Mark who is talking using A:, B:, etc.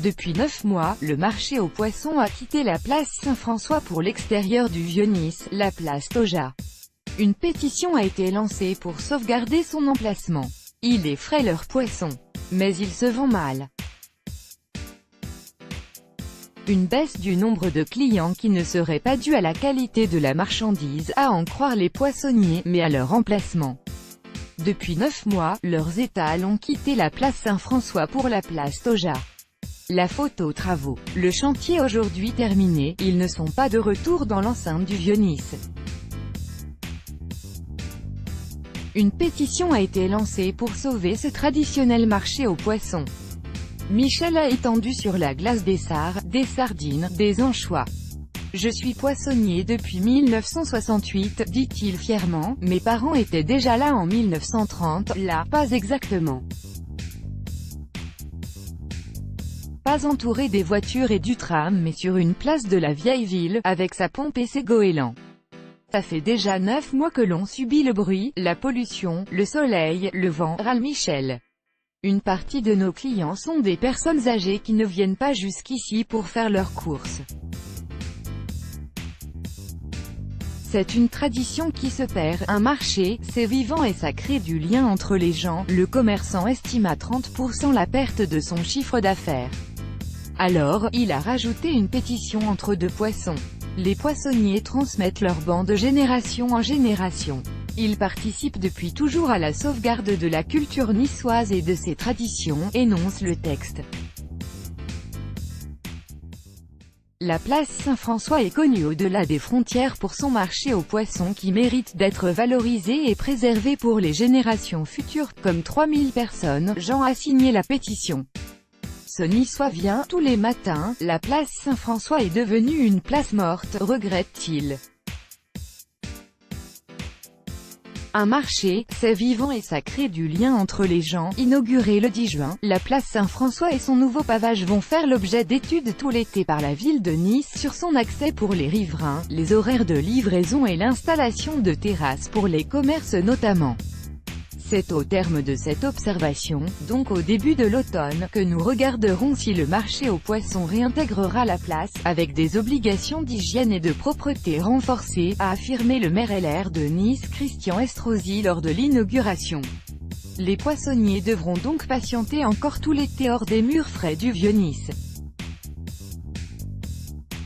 A: Depuis 9 mois, le marché aux poissons a quitté la place Saint-François pour l'extérieur du Vieux-Nice, la place Toja. Une pétition a été lancée pour sauvegarder son emplacement. Il est frais leur poisson, mais il se vend mal. Une baisse du nombre de clients qui ne serait pas due à la qualité de la marchandise, à en croire les poissonniers, mais à leur emplacement. Depuis 9 mois, leurs étals ont quitté la place Saint-François pour la place Toja. La photo travaux. Le chantier aujourd'hui terminé, ils ne sont pas de retour dans l'enceinte du Vieux-Nice. Une pétition a été lancée pour sauver ce traditionnel marché aux poissons. Michel a étendu sur la glace des sards, des sardines, des anchois. Je suis poissonnier depuis 1968, dit-il fièrement, mes parents étaient déjà là en 1930, là, pas exactement. Pas entouré des voitures et du tram mais sur une place de la vieille ville, avec sa pompe et ses goélands. Ça fait déjà 9 mois que l'on subit le bruit, la pollution, le soleil, le vent, râle Michel. Une partie de nos clients sont des personnes âgées qui ne viennent pas jusqu'ici pour faire leurs courses. C'est une tradition qui se perd, un marché, c'est vivant et ça crée du lien entre les gens, le commerçant estime à 30% la perte de son chiffre d'affaires. Alors, il a rajouté une pétition entre deux poissons. Les poissonniers transmettent leur banc de génération en génération. Ils participent depuis toujours à la sauvegarde de la culture niçoise et de ses traditions, énonce le texte. La place Saint-François est connue au-delà des frontières pour son marché aux poissons qui mérite d'être valorisé et préservé pour les générations futures, comme 3000 personnes, Jean a signé la pétition. Ce Niçois vient tous les matins, la place Saint-François est devenue une place morte, regrette-t-il. Un marché, c'est vivant et ça crée du lien entre les gens. Inauguré le 10 juin, la place Saint-François et son nouveau pavage vont faire l'objet d'études tout l'été par la ville de Nice sur son accès pour les riverains, les horaires de livraison et l'installation de terrasses pour les commerces notamment. C'est au terme de cette observation, donc au début de l'automne, que nous regarderons si le marché aux poissons réintégrera la place, avec des obligations d'hygiène et de propreté renforcées, a affirmé le maire LR de Nice Christian Estrosi lors de l'inauguration. Les poissonniers devront donc patienter encore tout l'été hors des murs frais du Vieux-Nice.